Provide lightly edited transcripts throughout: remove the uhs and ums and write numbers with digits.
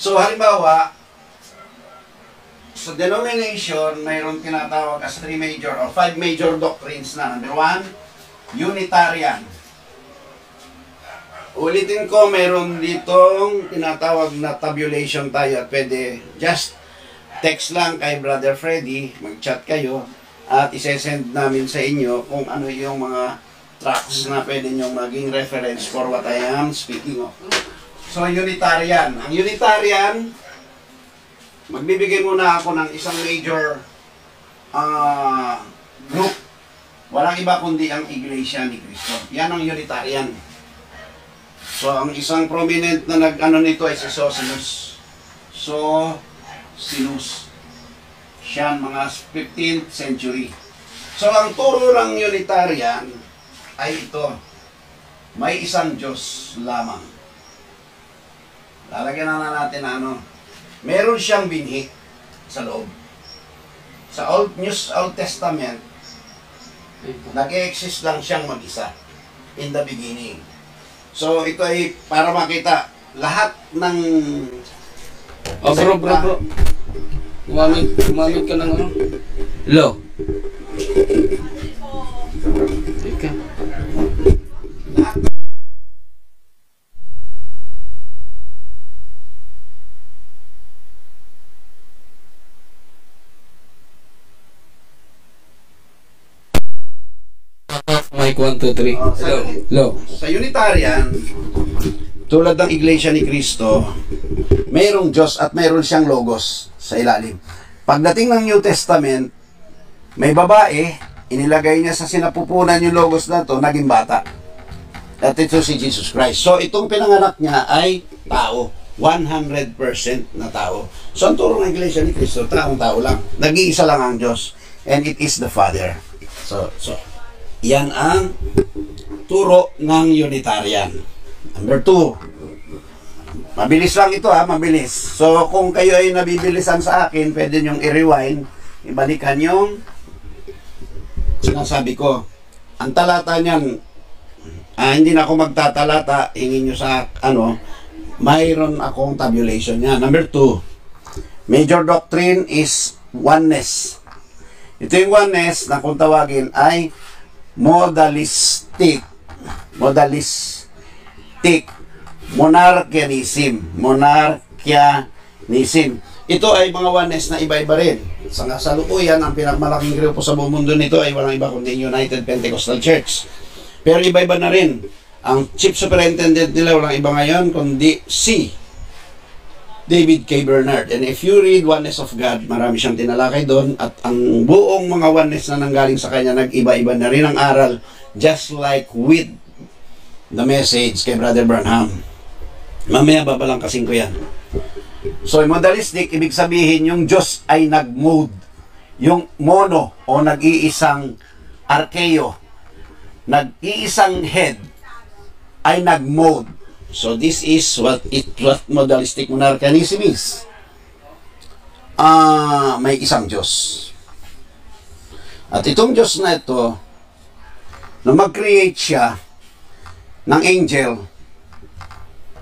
So, halimbawa, sa denomination, mayroon tinatawag as 3 major or 5 major doctrines na. Number 1, Unitarian. Ulitin ko, mayroon ditong tinatawag na tabulation tayo at pwede just text lang kay Brother Freddy, mag-chat kayo at isesend namin sa inyo kung ano yung mga tracks na pwede nyong maging reference for what I am speaking of. So, Unitarian. Ang Unitarian, magbibigay muna ako ng isang major group. Walang iba kundi ang Iglesia ni Cristo. Yan ang Unitarian. So, ang isang prominent na nag-ano nito ay si Sosinus. Sosinus. Siya mga 15th century. So, ang turo ng Unitarian ay ito. May isang Diyos lamang. Lalagyan na natin na ano. Meron siyang binhi sa loob. Sa Old Testament, nag-exist lang siyang mag-isa. In the beginning. So, ito ay para makita lahat ng... bro. Gumamit ka ng ano? Hello. Teka. Mic 1, 2, 3. Hello. Sa Unitarian, tulad ng Iglesia ni Cristo, mayroong Diyos at mayroon siyang logos sa ilalim. Pagdating ng New Testament, may babae, inilagay niya sa sinapupunan yung logos na to, naging bata. At ito si Jesus Christ. So, itong pinanganak niya ay tao. 100% na tao. So, ang turo ng Iglesia ni Cristo, taong-tao lang. Nag-iisa lang ang Diyos. And it is the Father. So, yan ang turo ng Unitarian. Number 2. Mabilis lang ito mabilis. So, kung kayo ay nabibilisan sa akin, pwede nyong i-rewind, ibalikan yung sinasabi ko. Ang talata niyan, hindi na ako magtatalata, hingin nyo sa mayroon akong tabulation niya. Number 2, major doctrine is oneness. Ito yung oneness na kung tawagin ay modalistic, monarchianism. Ito ay mga oneness na iba-iba rin. Sa kasalukuyan, ang pinakmalaking grupo sa buong mundo nito ay walang iba kundi United Pentecostal Church. Pero iba-iba na rin. Ang chief superintendent nila walang iba ngayon kundi si David K. Bernard. And if you read Oneness of God, marami siyang tinalakay doon at ang buong mga oneness na nanggaling sa kanya, nag-iba-iba na rin ang aral, just like with the message kay Brother Branham. Mamaya babalangkasin ko yan. So, modalistic, ibig sabihin yung Diyos ay nag-mode. Yung mono o nag-iisang archeo, nag-iisang head ay nag-mode. So, this is what modalistic monarchianism is. May isang Diyos. At itong Diyos na ito, na mag-create siya ng angel,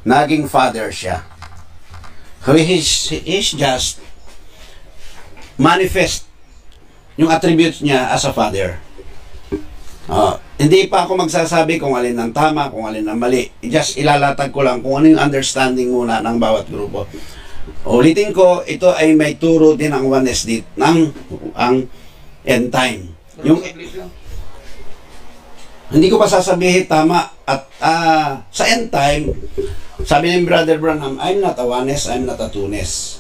naging father siya. So, he's just manifest yung attributes niya as a father. Hindi pa ako magsasabi kung alin ang tama, kung alin ang mali. Just ilalatag ko lang kung ano yung understanding muna ng bawat grupo. Ulitin ko, ito ay may turo din ang oneness dit ng ang end time. Yung hindi ko pa sasabihin tama at sa end time, sabi ni Brother Branham, I'm not a oneness, I'm not a two-ness.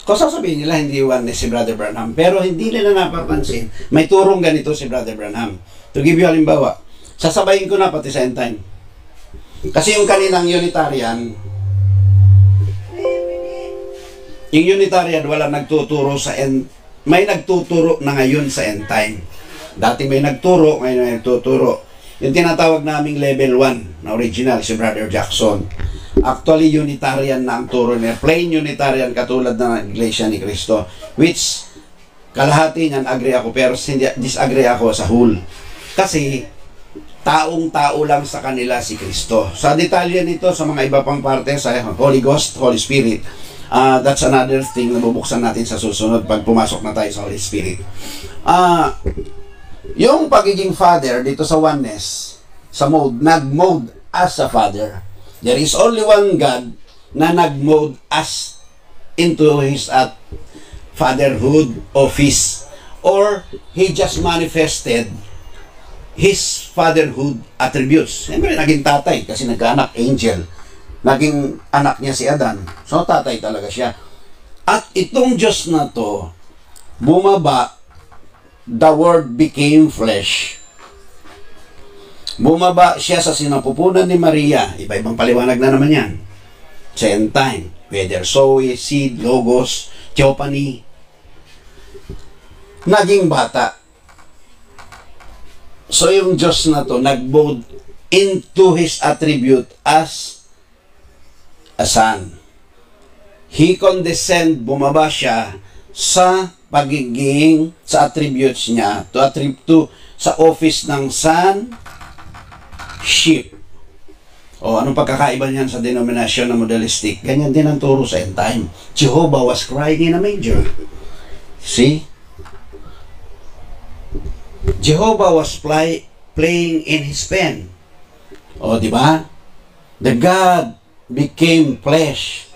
Kung sasabihin nila hindi oneness si Brother Branham, pero hindi nila napapansin, may turong ganito si Brother Branham. To give you halimbawa, sasabayin ko na pati sa end time. Kasi yung kaninang Unitarian, yung Unitarian wala nagtuturo sa end, may nagtuturo na ngayon sa end time. Dati may nagturo, ngayon may nagtuturo. Yung tinatawag naming level 1 na original, si Brother Jackson. Actually, Unitarian na ang turo niya. Plain Unitarian katulad ng Iglesia ni Cristo. Which, kalahati niyan agree ako, pero disagree ako sa whole. Kasi, taong-tao lang sa kanila si Cristo. Sa detalye nito, sa mga iba pang parte, sa Holy Ghost, Holy Spirit, That's another thing na bubuksan natin sa susunod pag pumasok na tayo sa Holy Spirit. Yung pagiging Father dito sa oneness, sa mode, nag-mode as a Father. There is only one God na nag-mode as into His fatherhood office, or He just manifested His fatherhood attributes. Siyempre, naging tatay kasi nagkaanak, angel. Naging anak niya si Adan. So, tatay talaga siya. At itong Diyos na to, bumaba, the Word became flesh. Bumaba siya sa sinapupunan ni Maria. Iba-ibang paliwanag na naman yan. Sa end time. Whether Zoe, Seed, Logos, Theophany. Naging bata. So yung Diyos na to, nag-mode into His attribute as a Son. He condescend, bumaba siya sa pagiging, sa attributes niya, sa office ng Son, Sheep. O, anong pagkakaiba niyan sa denominasyon na modalistic? Ganyan din ang turo sa end time. Jehovah was crying in a manger. See? Jehovah was playing in his pen. O, di ba? The God became flesh.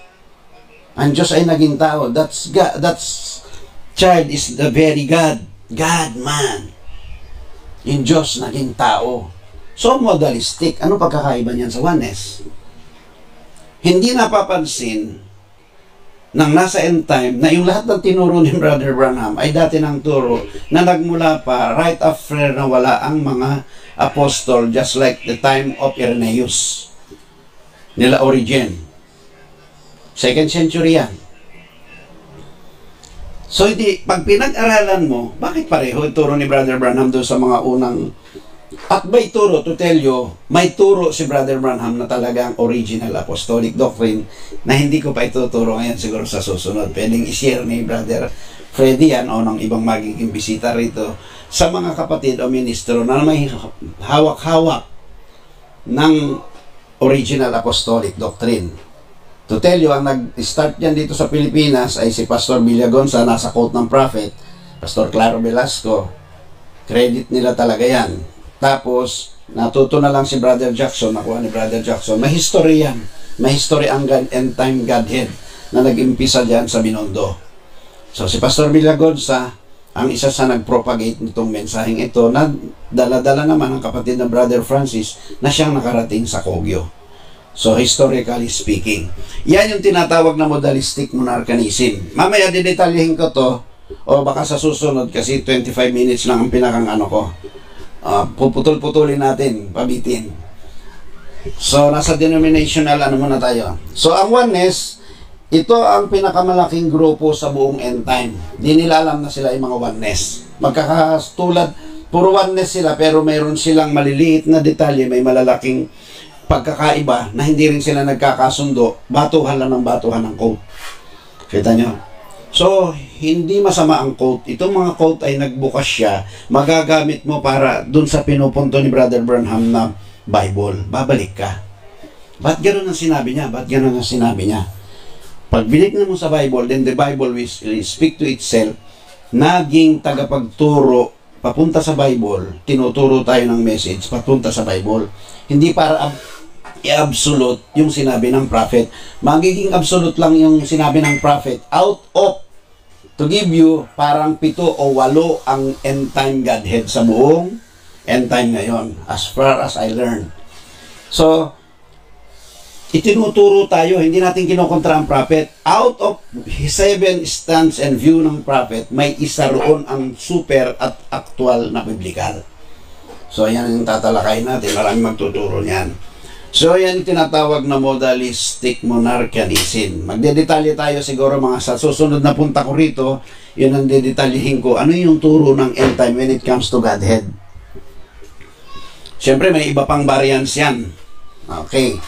Ang Diyos ay naging tao. That's God. Child is the very God. God, man. Yung Diyos naging tao. So, modalistic. Ano pagkakaiba niyan sa oneness? Hindi napapansin nang nasa end time na yung lahat ng tinuro ni Brother Branham ay dati ng turo na nagmula pa right after na wala ang mga apostol, just like the time of Irenaeus nila Origen. 2nd century yan. So, pag pinag-aralan mo, bakit pareho yung turo ni Brother Branham doon sa mga unang. At may turo, to tell you, may turo si Brother Branham na talagang original apostolic doctrine na hindi ko pa ituturo ngayon siguro sa susunod. Pwedeng i-share ni Brother Freddy yan o ng ibang magiging bisita rito sa mga kapatid o ministro na may hawak-hawak ng original apostolic doctrine. To tell you, ang nag-start yan dito sa Pilipinas ay si Pastor Villagonza, nasa quote ng prophet, Pastor Claro Velasco. Credit nila talaga yan. Tapos, natuto na lang si Brother Jackson, nakuha ni Brother Jackson. May history yan. May history ang end time Godhead na nag-impisa dyan sa Binondo. So, si Pastor Villagonza, ang isa sa nag-propagate nitong mensaheng ito, na dala-dala naman ang kapatid na Brother Francis na siyang nakarating sa Kogyo. So, historically speaking. Yan yung tinatawag na modalistic monarchanism. Mamaya, didetalyahin ko to, o baka sa susunod, kasi 25 minutes lang ang pinakang ano ko. Puputol-putulin natin, pabitin. So, nasa denominational, ano muna tayo. So, ang oneness, ito ang pinakamalaking grupo sa buong end time. Di nila alam na sila ay mga oneness. Magkakatulad, puro oneness sila, pero mayroon silang maliliit na detalye, may malalaking pagkakaiba na hindi rin sila nagkakasundo, batuhan lang ng batuhan ng quote. Kita nyo? So, hindi masama ang quote. Itong mga quote ay nagbukas siya, magagamit mo para dun sa pinupunto ni Brother Branham na Bible. Babalik ka. Ba't gano'n ang sinabi niya? Ba't gano'n ang sinabi niya? Pag binignan mo sa Bible, then the Bible will speak to itself. Naging tagapagturo, papunta sa Bible, tinuturo tayo ng message, papunta sa Bible. Hindi para i-absolute yung sinabi ng prophet. Magiging absolute lang yung sinabi ng prophet out of to give you parang 7 o 8 ang end time Godhead sa buong end time ngayon, as far as I learned. So, itinuturo tayo, hindi natin kinokontra ang prophet. Out of 7 stance and view ng prophet, may isa roon ang super at actual na biblical. So, yan yung tatalakay natin. Maraming magtuturo niyan. So, yan tinatawag na modalistic monarchianism. Magdedetalye tayo siguro mga sa susunod na punta ko rito, yun ang dedetalyihin ko. Ano yung turo ng end time when it comes to Godhead? Siyempre, may iba pang variants yan. Okay.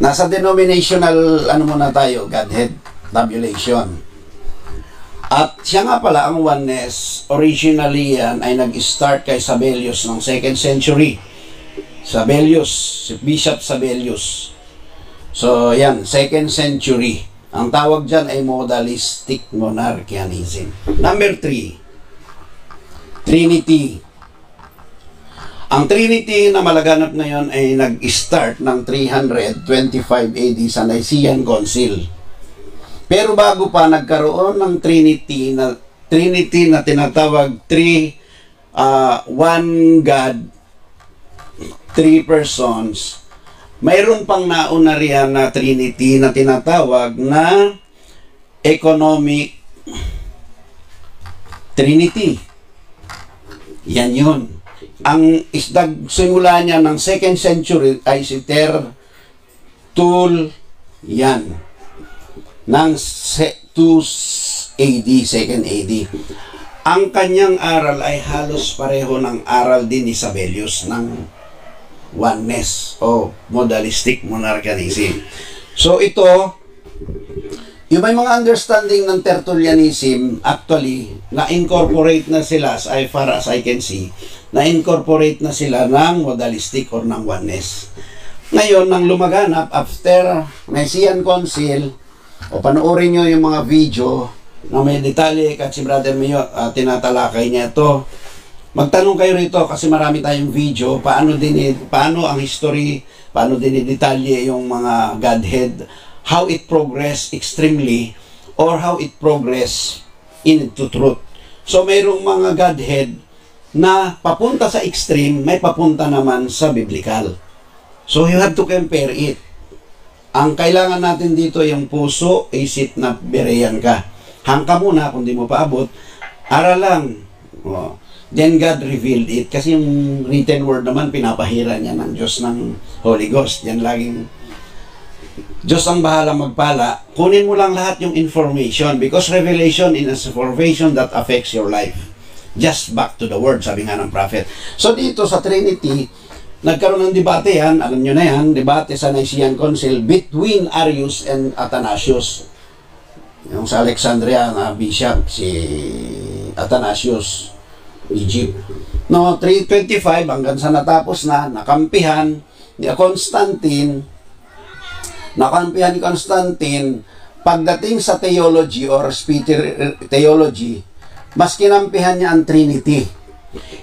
Nasa denominational, ano muna tayo, Godhead, tabulation. At siya nga pala, ang oneness, originally yan ay nag-start kay Sabellius ng 2nd century. Sabellius, si Bishop Sabellius. So, yan, 2nd century. Ang tawag dyan ay modalistic monarchianism. Number 3, Trinity. Ang Trinity na malaganap ngayon ay nag-start ng 325 AD sa Nicene Council. Pero bago pa nagkaroon ng Trinity na tinatawag one God, 3 persons, mayroon pang nauna riyan na Trinity na tinatawag na economic Trinity. Yan yun. Ang simula niya ng 2nd century ay si Tertullian ng 2 AD, 2nd AD. Ang kanyang aral ay halos pareho ng aral din ni Sabellius ng oneness o modalistic monarchianism. So ito, yung may mga understanding ng Tertullianism, actually, na-incorporate na sila, as far as I can see, na-incorporate na sila ng modalistic or ng oneness. Ngayon, nang lumaganap, after Nicene Council, o panoorin nyo yung mga video na may detalye, kasi Brother Mio, tinatalakay niya ito. Magtanong kayo rito kasi marami tayong video, paano ang history, paano dinidetalye yung mga Godhead, how it progressed extremely, or how it progressed into truth. So, mayroong mga Godhead na papunta sa extreme, may papunta naman sa biblical. So, you have to compare it. Ang kailangan natin dito yung puso, isip na bereyan ka. Hangka muna, kung di mo paabot, aral lang. Oh. Then God revealed it. Kasi yung written word naman, pinapahira niya ng Diyos ng Holy Ghost. Yan laging Diyos ang bahala magpala. Kunin mo lang lahat yung information because revelation is information that affects your life. Just back to the word, sabi nga ng prophet. So dito sa Trinity, nagkaroon ng debate yan, alam nyo na yan, debate sa Nicene Council between Arius and Athanasius. Yung sa Alexandria na bishop, si Athanasius, Egypt. No, 325 hanggang sa natapos na, nakampihan ni Constantine, pagdating sa theology or spiritual theology, mas kinampihan niya ang Trinity.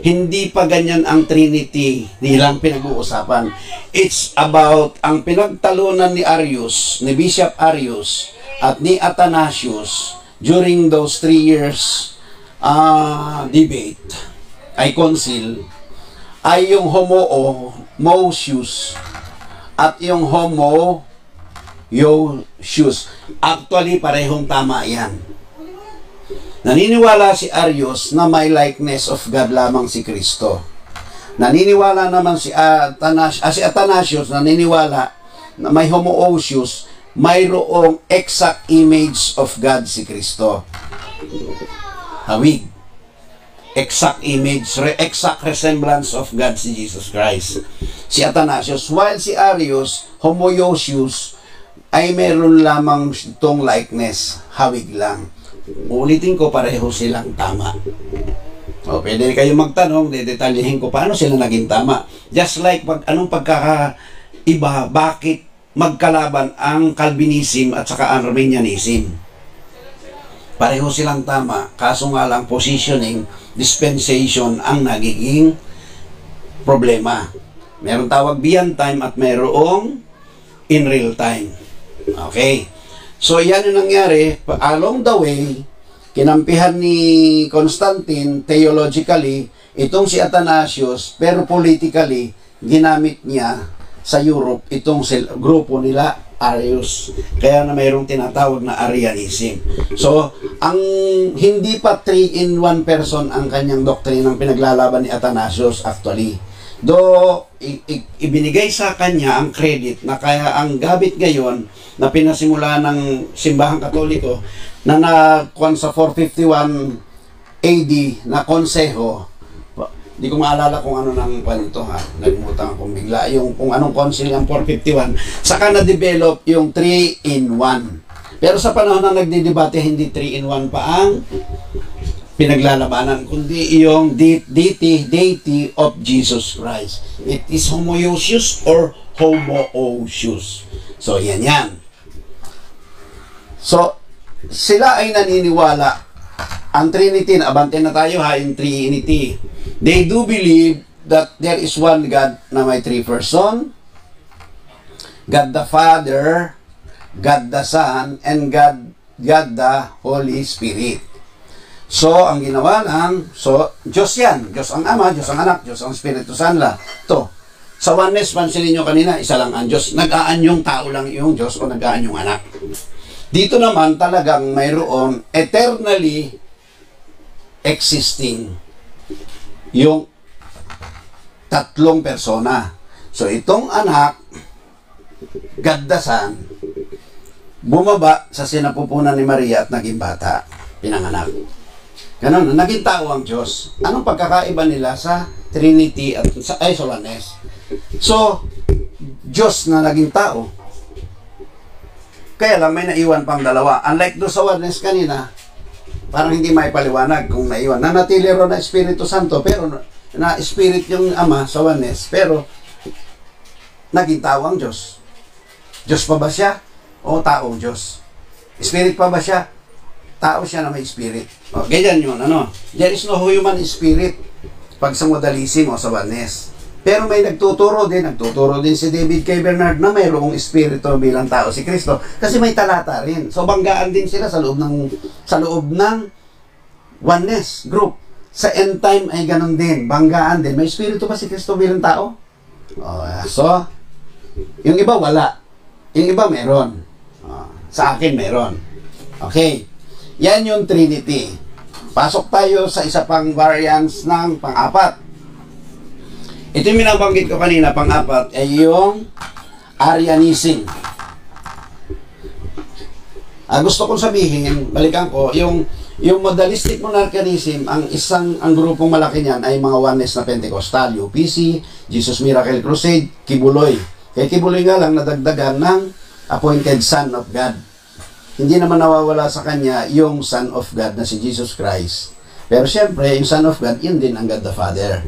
Hindi pa ganyan ang Trinity, nilang pinag-uusapan. It's about ang pinagtalunan ni Arius, ni Bishop Arius, at ni Athanasius during those 3 years debate, ay council, ay yung homoousius at yung homoousius. Actually, parehong tama yan. Naniniwala si Arius na may likeness of God lamang si Kristo. Naniniwala naman si Athanasius, naniniwala na may homoousius, mayroong exact image of God si Kristo. Hawig. Exact image, exact resemblance of God si Jesus Christ. Si Athanasius, while si Arius, homoousius, ay meron lamang itong likeness, hawig lang. Ulitin ko, pareho silang tama. O, pwede kayo magtanong, dedetalyihin ko paano sila naging tama. Just like, anong pagkakaiba, bakit magkalaban ang Calvinism at saka Arminianism? Pareho silang tama, kaso nga lang positioning, dispensation ang nagiging problema. Meron tawag beyond time at mayroong in real time. Okay. So, yan yung nangyari. Along the way, kinampihan ni Constantine theologically itong si Athanasius, pero politically, ginamit niya sa Europe itong grupo nila Arius. Kaya na mayroong tinatawag na Arianism. So, ang hindi pa 3-in-1 person ang kanyang doktrinang pinaglalaban ni Athanasius actually. Do ibinigay sa kanya ang credit na kaya ang gabit ngayon na pinasimula ng simbahang Katoliko na nakuan sa 451 AD na konseho. Hindi ko maalala kung ano nang kwento ha. Nagmutan akong bigla. Yung kung anong council ng 451. Saka na-develop yung 3-in-1. Pero sa panahon na nagdidebate, hindi 3-in-1 pa ang pinaglalabanan, kundi yung deity of Jesus Christ. It is homoousius or homoousius. So, yan. So, sila ay naniniwala. Ang Trinity, abante na tayo ha, yung Trinity. They do believe that there is one God na may three person, God the Father, God the Son, and God the Holy Spirit. So, ang ginawa lang, Diyos yan. Diyos ang Ama, Diyos ang Anak, Diyos ang Espiritu Santo. Ito, sa oneness, pansinin nyo kanina, isa lang ang Diyos. Nag-aanyong tao lang yung Diyos o nag-aanyong anak. Dito naman talagang mayroon eternally existing yung tatlong persona. So, itong anak, God the Son, bumaba sa sinapupunan ni Maria at naging bata, pinanganak. Ganon, naging tao ang Diyos. Anong pagkakaiba nila sa Trinity at sa oneness? So, Diyos na naging tao. Kaya lang may naiwan pang dalawa. Unlike do sa oneness kanina, parang hindi may paliwanag kung naiwan. Nanatili ro na Espiritu Santo, pero na Spirit yung Ama sa oneness, pero naging tao ang Diyos. Diyos pa ba siya? O taong Diyos? Spirit pa ba siya? Tao siya na may spirit. O, ganyan yun, ano? There is no human spirit pag sa modalism o sa oneness. Pero may nagtuturo din si David K. Bernard na mayroong espiritu bilang tao si Kristo. Kasi may talata rin. So, banggaan din sila sa loob ng oneness group. Sa end time ay ganun din. Banggaan din. May espiritu ba si Kristo bilang tao? So, yung iba wala. Yung iba meron. Sa akin meron. Okay. Yan yung Trinity. Pasok tayo sa isa pang variance ng pang-apat. Ito yung minabanggit ko kanina, pang-apat, ay yung Arianism. Gusto kong sabihin, balikan ko, yung modalistic monarchianism, ang grupong malaki niyan ay mga oneness na Pentecostal, UPC, Jesus Miracle Crusade, Kibuloy. Kaya Kibuloy nga lang nadagdagan ng appointed Son of God. Hindi naman nawawala sa kanya yung Son of God na si Jesus Christ. Pero syempre, yung Son of God, yun din ang God the Father.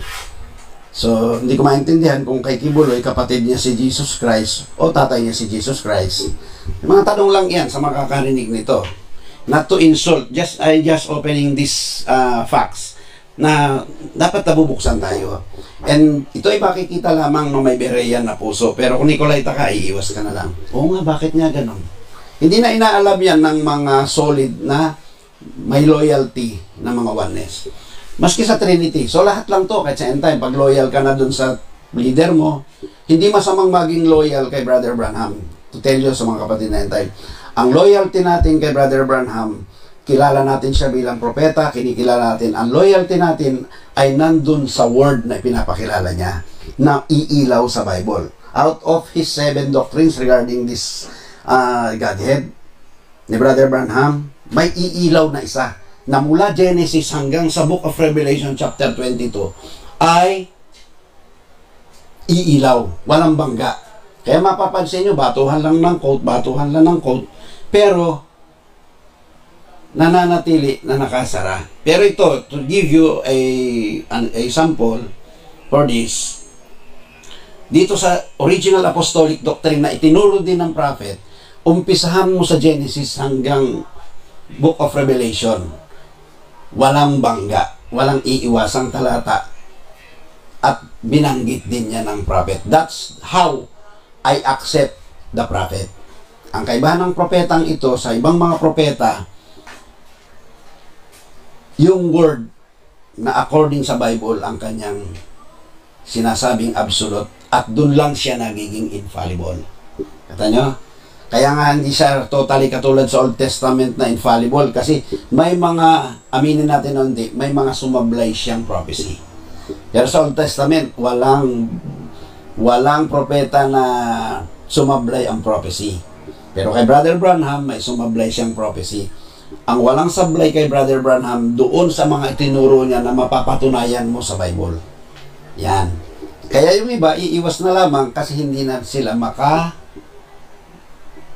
So, hindi ko maintindihan kung kay Kibuloy, kapatid niya si Jesus Christ o tatay niya si Jesus Christ. Mga tanong lang yan sa makakarinig nito. Not to insult, I just opening these facts na dapat nabubuksan tayo. And ito ay makikita lamang ng may bereyan na puso. Pero kung Nicolaita ka, iiwas ka na lang. Oo nga, bakit nga ganun? Hindi na inaalam yan ng mga solid na may loyalty ng mga oneness. Maski sa Trinity. So lahat lang to, kahit sa end time, pag loyal ka na dun sa leader mo, hindi masamang maging loyal kay Brother Branham. To tell you sa mga kapatid na end time. Ang loyalty natin kay Brother Branham, kilala natin siya bilang propeta, kinikilala natin. Ang loyalty natin ay nandun sa word na pinapakilala niya, na iilaw sa Bible. Out of his 7 doctrines regarding this Godhead ni Brother Branham, may iilaw na isa na mula Genesis hanggang sa Book of Revelation chapter 22 ay iilaw, walang bangga. Kaya mapapansin nyo, batuhan lang ng quote, pero nananatili na nakasara. Pero ito, to give you a sample for this, dito sa original apostolic doctrine na itinuro din ng prophet, umpisahan mo sa Genesis hanggang Book of Revelation. Walang bangga, walang iiwasang talata, at binanggit din niya ng prophet. That's how I accept the prophet. Ang kaibahan ng propetang ito sa ibang mga propeta, yung word na according sa Bible ang kanyang sinasabing absolute, at dun lang siya nagiging infallible. Kata nyo? Kaya nga hindi siya totally katulad sa Old Testament na infallible, kasi may mga, aminin natin o hindi, may mga sumablay siyang prophecy. Pero sa Old Testament, walang propeta na sumablay ang prophecy. Pero kay Brother Branham, may sumablay siyang prophecy. Ang walang sablay kay Brother Branham, doon sa mga itinuro niya na mapapatunayan mo sa Bible. Yan. Kaya yung iba, iiwas na lamang kasi hindi na sila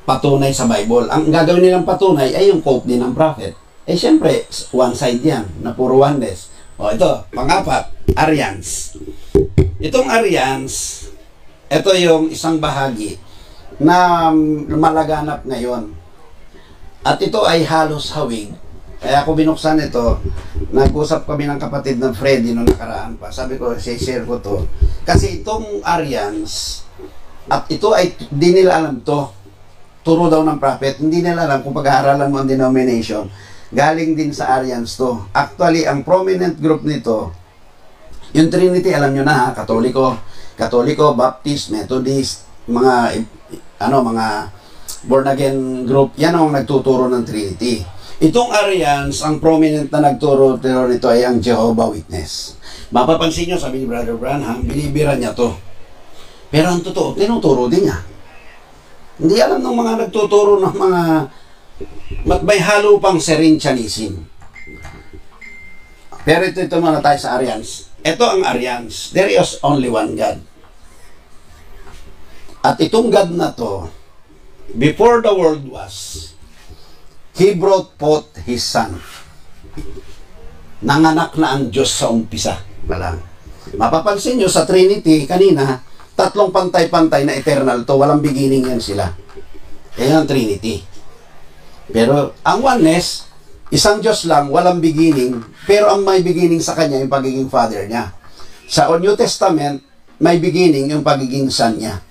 patunay sa Bible. Ang gagawin nilang patunay ay yung quote din ng prophet. Siyempre, one side yan, na puro oneness. Ito, pang-apat, Arians. Itong Arians, ito yung isang bahagi na malaganap ngayon. At ito ay halos hawig. Kaya ako binuksan ito, nag-usap kami ng kapatid ng Freddy nung nakaraan pa. Sabi ko, share ko to. Kasi itong Arians, at ito ay, di nila alam to. Turo daw ng prophet. Hindi nila alam kung pag-aaralan mo ang denomination. Galing din sa Arians to. Actually, ang prominent group nito, yung Trinity, alam nyo na ha, Katoliko, Baptist, Methodist, mga born again group, yan ang nagtuturo ng Trinity. Itong Arians, ang prominent na nagturo nito ay ang Jehovah Witness. Mapapansin nyo, sabi ni Brother Branham, binibira niya to. Pero ang totoo, tinuturo din niya. Hindi alam ng mga nagtuturo ng mga may halo pang Serintianism. Pero ito muna tayo sa Arians. Ito ang Arians. There is only one God. At itong God na to, before the world was, He brought forth His Son. Nanganak na ang Diyos sa umpisa. Walang. Mapapansin nyo sa Trinity, kanina, tatlong pantay-pantay na eternal to, walang beginning yan sila. Yan ang Trinity. Pero ang oneness, isang Diyos lang, walang beginning, pero ang may beginning sa Kanya, yung pagiging Father niya. Sa New Testament, may beginning yung pagiging Son niya.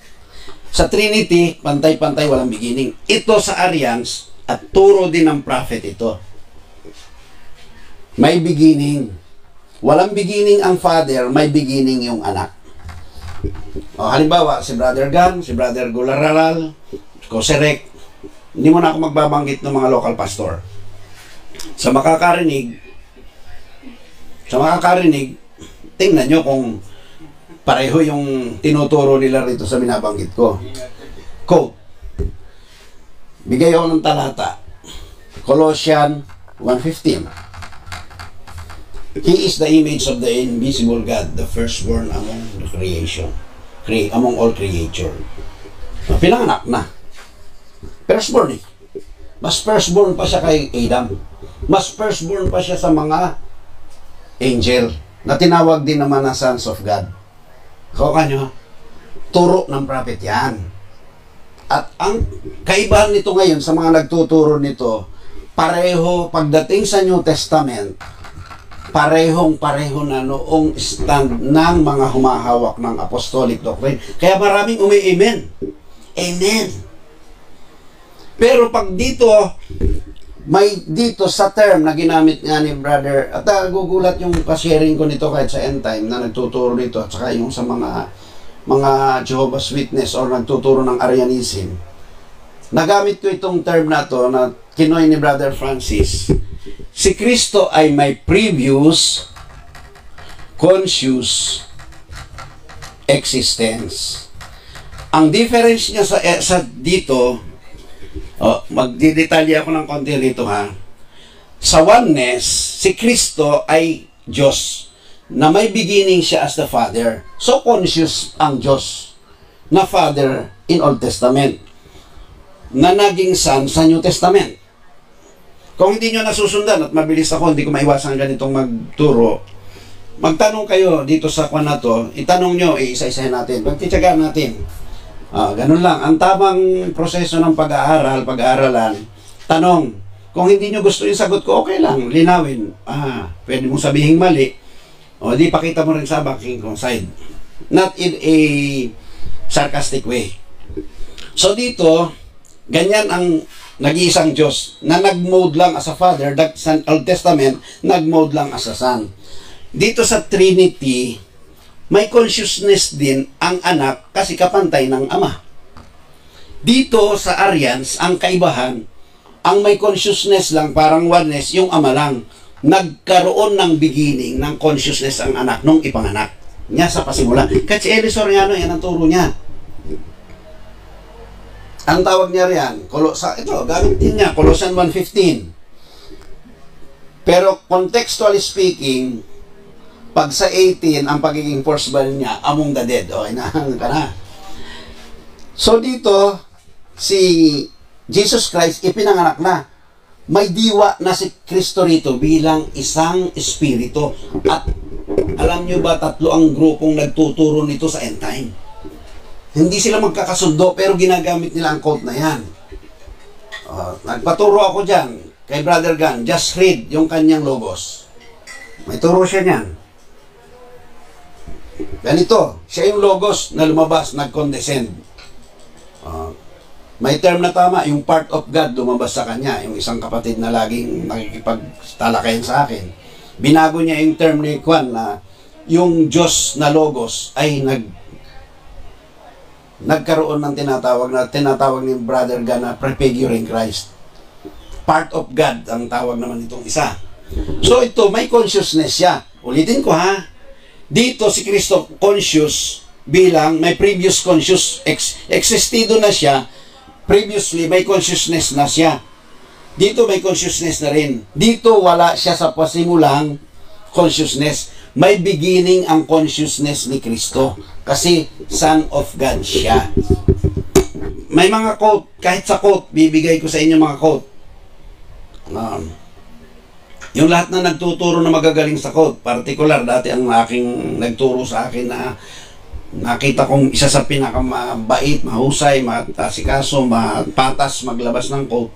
Sa Trinity, pantay-pantay, walang beginning. Ito sa Arians, at turo din ng prophet ito. May beginning. Walang beginning ang Father, may beginning yung anak. O, halimbawa, si Brother Gan, si Brother Gulararal, Koserek, hindi mo na ako magbabanggit ng mga local pastor. Sa makakarinig, tingnan nyo kung pareho yung tinuturo nila rito sa binabanggit ko. Quote. Bigay ako ng talata. Colossians 1:15. He is the image of the invisible God, the firstborn among the creation. Among all creature. Pinanganak na. Firstborn eh. Mas firstborn pa siya kay Adam. Mas firstborn pa siya sa mga angel na tinawag din naman na sons of God. Kauka nyo, turo ng prophet yan. At ang kaibahan nito ngayon sa mga nagtuturo nito, pareho pagdating sa New Testament, parehong-pareho na noong stand ng mga humahawak ng apostolic doctrine. Kaya maraming umi-amen. Amen. Pero pag dito, may dito sa term na ginamit nga ni Brother, at gugulat yung sharing ko nito kahit sa end time na nagtuturo nito, at saka yung sa mga Jehovah's Witness or nagtuturo ng Arianism. Nagamit ko itong term na to na kinoy ni Brother Francis. Si Kristo ay may previous conscious existence. Ang difference niya sa dito, magdidetalye ako ng konti rito ha. Sa oneness, si Kristo ay Diyos na may beginning siya as the Father. So conscious ang Diyos na Father in Old Testament na naging Son sa New Testament. Kung hindi nyo nasusundan at mabilis ako, hindi ko maiwasan ganitong magturo, magtanong kayo dito sa kwan na to, itanong nyo, isa-isahin natin, pagtitsagaan natin. Ganun lang. Ang tamang proseso ng pag-aaralan, tanong. Kung hindi nyo gusto yung sagot ko, okay lang, linawin. Pwede mong sabihin mali, o di pakita mo rin sa backing side. Not in a sarcastic way. So dito, ganyan ang nag-iisang Diyos na nag-mode lang as a Father, sa Old Testament, nag-mode lang as a Son. Dito sa Trinity, may consciousness din ang anak kasi kapantay ng Ama. Dito sa Arians, ang kaibahan, ang may consciousness lang, parang oneness, yung Ama lang. Nagkaroon ng beginning, ng consciousness ang anak nung ipanganak niya sa pasimula. Kasi Eli Soriano, yan ang turo niya. Ang tawag niya riyan, gamit din niya, Colossians 1:15. Pero contextually speaking, pag sa 18, ang pagiging firstborn niya, among the dead. Okay na, na. So dito, si Jesus Christ, ipinanganak na. May diwa na si Kristo rito bilang isang espiritu. At alam nyo ba, tatlo ang grupong nagtuturo nito sa end time. Hindi sila magkakasundo, pero ginagamit nila ang quote na yan. Nagpaturo ako dyan kay Brother Gan, just read yung kanyang logos. May turo siya niyan. Ganito, siya yung logos na lumabas, nag-condescend. May term na tama, yung part of God lumabas sa kanya, yung isang kapatid na laging nakikipagtalakayan sa akin. Binago niya yung term ni Juan na yung Diyos na logos ay nagkaroon ng tinatawag ni Brother Gan na prefiguring Christ. Part of God ang tawag naman itong isa. So ito, may consciousness siya. Ulitin ko ha. Dito si Kristo conscious bilang may previous conscious existido na siya. Previously may consciousness na siya. Dito may consciousness na rin. Dito wala siya sa pasimulang consciousness. May beginning ang consciousness ni Kristo. Kasi Son of God siya. May mga quote, kahit sa quote, bibigay ko sa inyo mga quote. Yung lahat na nagtuturo na magagaling sa quote, particular, dati ang aking nagturo sa akin na nakita kong isa sa pinakamabait, mahusay, matasikaso, mapatas, maglabas ng quote,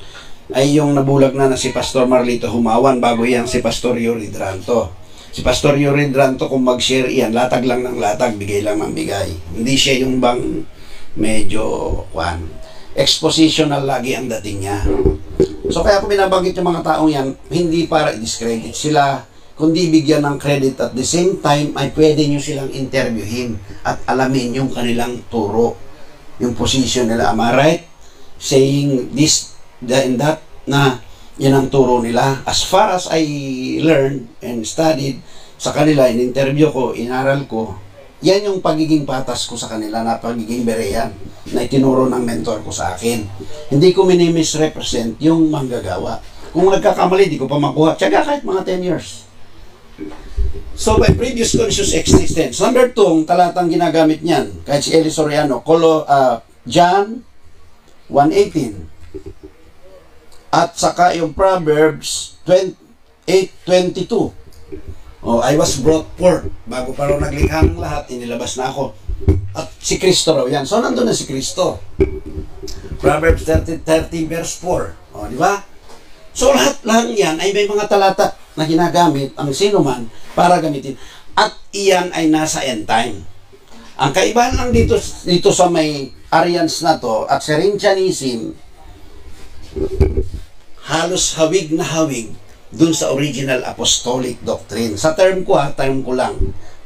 ay yung nabulag na si Pastor Marlito Humawan, bago yan si Pastor Yuri Dranto. Si Pastor Yuri Dranto, kung mag-share yan, latag lang ng latag, bigay lang ng bigay. Hindi siya yung bang medyo, expositional lagi ang dating niya. So kaya kung binabanggit yung mga taong yan, hindi para i-discredit sila, kundi bigyan ng credit at the same time ay pwede nyo silang interviewin at alamin yung kanilang turo, yung position nila. Am I right? Saying this, that, and that, na yan ang turo nila. As far as I learned and studied sa kanila, in-interview ko, inaral ko, yan yung pagiging patas ko sa kanila na pagiging berean na itinuro ng mentor ko sa akin. Hindi ko minimisrepresent yung manggagawa. Kung nagkakamali, di ko pa makuha. Tiyaga kahit mga 10 years. So, by previous conscious existence. Number 2, ang talatang ginagamit niyan, kahit si Eli Soriano, John 1:18. At saka yung Proverbs 8:22. I was brought forth. Bago pa rin naglikha ng lahat, inilabas na ako. At si Kristo raw yan. So, nandun na si Kristo. Proverbs 30 verse 4. Di ba? So, lahat yan ay may mga talata na ginagamit ang sino man para gamitin. At iyan ay nasa end time. Ang kaibahan lang dito sa may Arians na to at Cerinthianism, halos hawig na hawig dun sa original apostolic doctrine. Sa term ko lang,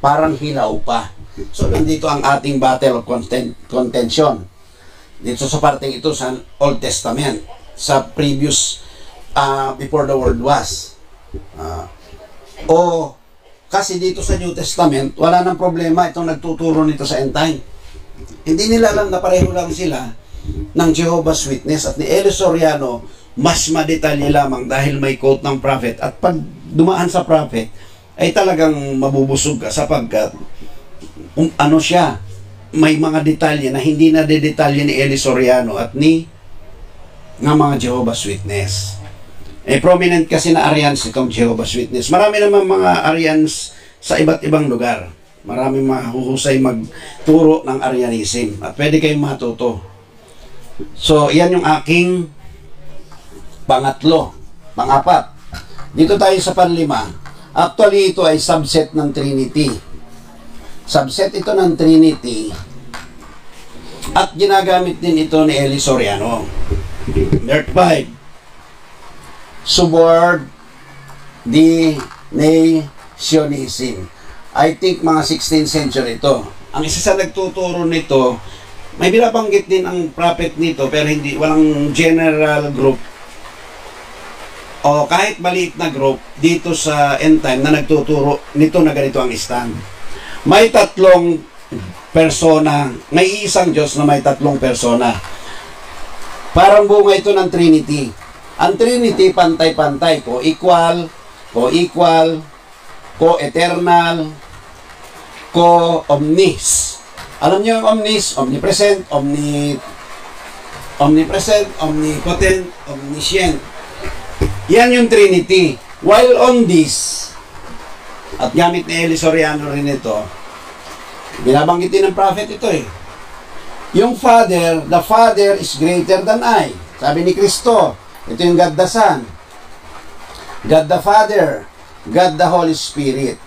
parang hilaw pa. So, nandito ang ating battle of contention. Dito sa parteng ito sa Old Testament, sa previous, before the world was. Kasi dito sa New Testament, wala nang problema itong nagtuturo nito sa end time. Hindi nila alam na pareho lang sila ng Jehovah's Witness at ni Eli Soriano, mas madetalye lamang dahil may quote ng prophet. At pag dumaan sa prophet, ay talagang mabubusog ka sapagkat siya, may mga detalye na hindi na detalye ni Eli Soriano at ni ng mga Jehovah's Witness. Prominent kasi na Arians itong Jehovah's Witness. Marami naman mga Arians sa iba't ibang lugar. Marami mahuhusay magturo ng Arianism at pwede kayong matuto. So, yan yung aking pangapat. Dito tayo sa panlima. Actually, ito ay subset ng Trinity. Subset ito ng Trinity. At ginagamit din ito ni Eli Soriano. Number 5. Subordinationism. I think mga 16th century ito. Ang isa sa nagtuturo nito, may binabanggit din ang prophet nito, pero walang general group o kahit maliit na group dito sa end time na nagtuturo nito na ganito ang stand. May tatlong persona, may isang Diyos na may tatlong persona. Parang bunga ito ng Trinity. Ang Trinity, pantay-pantay, co-equal, co-eternal, co-omnis. Alam niyo yung omnis? Omnipresent, omnipotent, omniscient. Yan yung Trinity. While on this, at gamit ni Eli Soriano rin ito, binabanggitin ng prophet ito Yung Father, the Father is greater than I. Sabi ni Kristo, ito yung God the Son, God the Father, God the Holy Spirit.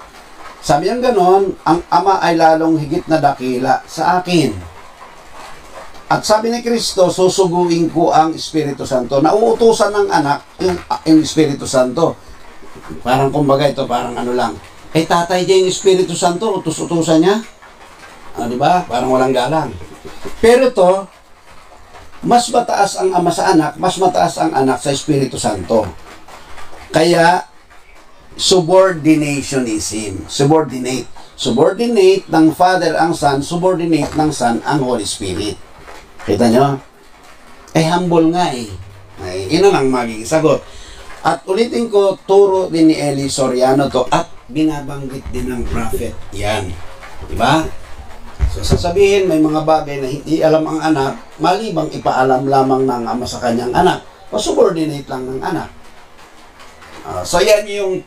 Sabi niya ganon, ang Ama ay lalong higit na dakila sa akin. At sabi ni Kristo, susuguin ko ang Espiritu Santo. Nauutusan ng anak yung Espiritu Santo. Parang kumbaga ito, parang ano lang. Tatay niya yung Espiritu Santo, utus-utusan niya. Di ba? Parang walang galang. Pero ito, mas mataas ang Ama sa anak, mas mataas ang anak sa Espiritu Santo. Kaya, subordinationism. Subordinate ng Father ang Son, subordinate ng Son ang Holy Spirit. Kita nyo? Humble nga yun ang magiging sagot. At ulitin ko, turo din ni Eli Soriano to at binabanggit din ng prophet. Yan. Diba? So sasabihin, may mga bagay na hindi alam ang anak, malibang ipaalam lamang ng ama sa kanyang anak. O subordinate lang ng anak. So yan yung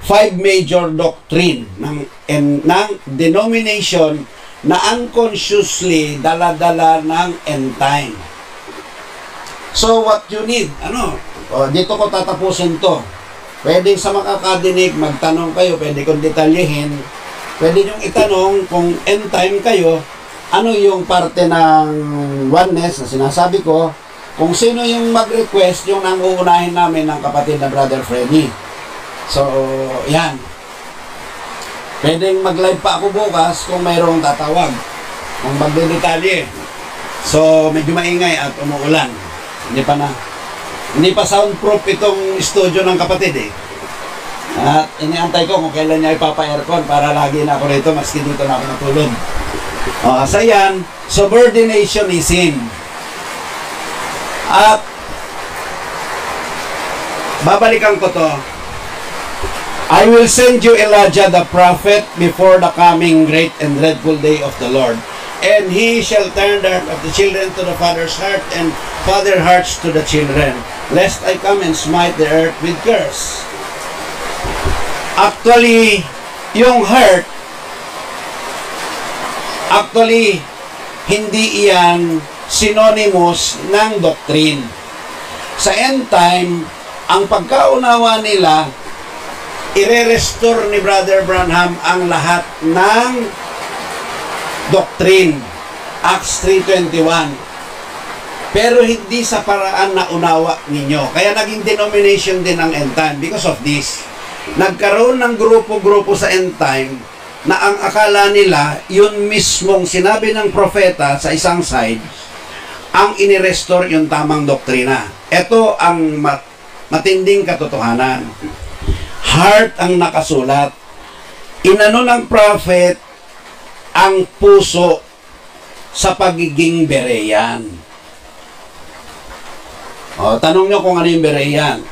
5 major doctrine ng denomination na unconsciously dala-dala ng end time. So what you need, dito ko tatapusin to. Pwede sa makakadinig, magtanong kayo, pwede kong detalyehin. Pwede nyo itanong kung end time kayo, ano yung parte ng oneness na sinasabi ko, kung sino yung mag-request, yung nang uunahin namin ng kapatid na Brother Freddy. So, yan. Pwedeng mag-live pa ako bukas kung mayroong tatawag. Kung magdedetalye. So, medyo maingay at umuulan. Hindi pa soundproof itong studio ng kapatid At iniantay ko kung kailan niya ipapa-aircon para lagi na ako rito, maski dito na ako natulog. So yan, subordinationism. At babalikan ko to. I will send you Elijah the prophet before the coming great and dreadful day of the Lord. And he shall turn the heart of the children to the father's heart, and father hearts to the children, lest I come and smite the earth with curse. Actually, yung heart, hindi iyan synonymous ng doctrine. Sa end time, ang pagkaunawa nila, ire-restore ni Brother Branham ang lahat ng doctrine. Acts 3:21. Pero hindi sa paraan na unawa ninyo. Kaya naging denomination din ang end time because of this. Nagkaroon ng grupo-grupo sa end time na ang akala nila, yun mismong sinabi ng propeta sa isang side, ang inirestore yung tamang doktrina. Ito ang matinding katotohanan. Heart ang nakasulat. Inano ng prophet ang puso sa pagiging Berean. Tanong nyo kung ano yung Berean.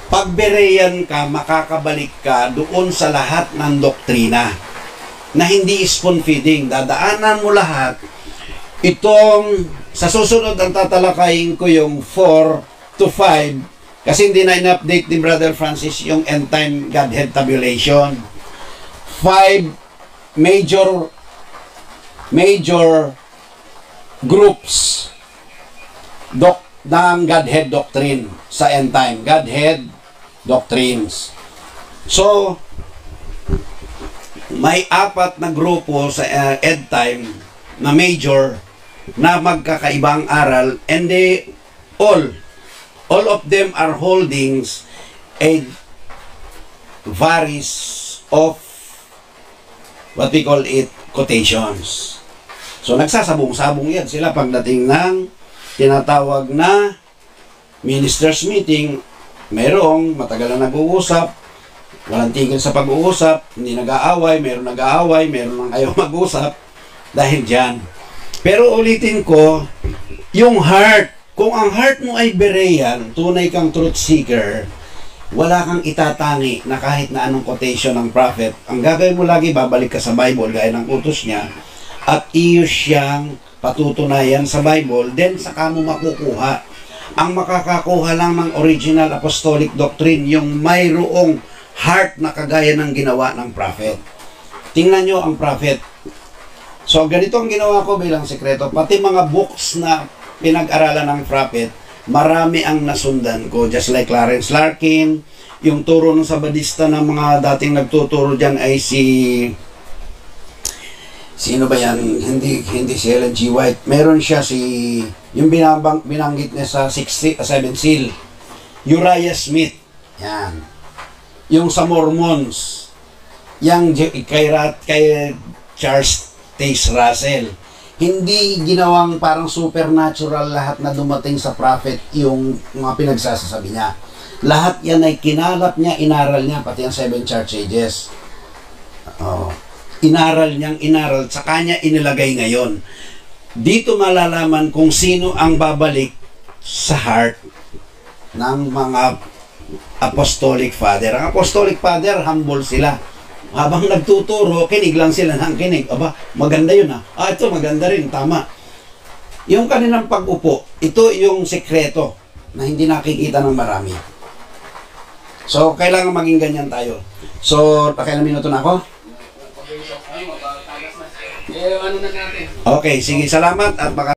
Pag Berean ka, makakabalik ka doon sa lahat ng doktrina na hindi spoon feeding. Dadaanan mo lahat. Itong, sa susunod ang tatalakayin ko yung 4 to 5 kasi hindi na in-update ni Brother Francis yung end time Godhead tabulation. 5 major groups ng Godhead doctrine sa end time. Godhead doctrines. So, may 4 na grupo sa end time na major na magkakaibang aral, and they all of them are holdings a varies of what we call it quotations. So nagsasabong-sabong yan sila pagdating ng tinatawag na ministers meeting. Merong matagal na nag-uusap, walang tigil sa pag-uusap, hindi nag-aaway, meron nag-aaway, meron nang ayaw mag-usap dahil dyan. Pero ulitin ko, yung heart, kung ang heart mo ay Berean, tunay kang truth seeker, wala kang itatangi na kahit na anong quotation ng prophet. Ang gagawin mo lagi, babalik ka sa Bible gaya ng utos niya at iyo siyang patutunayan sa Bible, then saka mo makukuha. Ang makakakuha lang ng original apostolic doctrine, yung mayroong heart na kagaya ng ginawa ng prophet. Tingnan nyo ang prophet. So ganito ang ginawa ko bilang sekreto, pati mga books na pinag-aralan ng prophet, marami ang nasundan ko. Just like Clarence Larkin, yung turo ng Sabadista ng mga dating nagtuturo dyan ay sino ba yan? Hindi si Ellen G. White. Meron siya yung binanggit niya sa 7 seal. Uriah Smith. Yan. Yung sa Mormons. Kay Charles Taze Russell. Hindi ginawang parang supernatural lahat na dumating sa prophet yung mga pinagsasasabi niya. Lahat yan ay kinalap niya, inaral niya, pati ang 7 church ages. Inaral, sa kanya inilagay ngayon. Dito malalaman kung sino ang babalik sa heart ng mga apostolic father. Ang apostolic father, humble sila. Habang nagtuturo, kinig lang sila ng kinig. Aba, maganda yun ha. Ito maganda rin, tama. Yung kanilang pag-upo, ito yung sekreto na hindi nakikita ng marami. So, kailangan maging ganyan tayo. So, pakailang minuto na ako? Ano na natin? Okay, sige, salamat at baka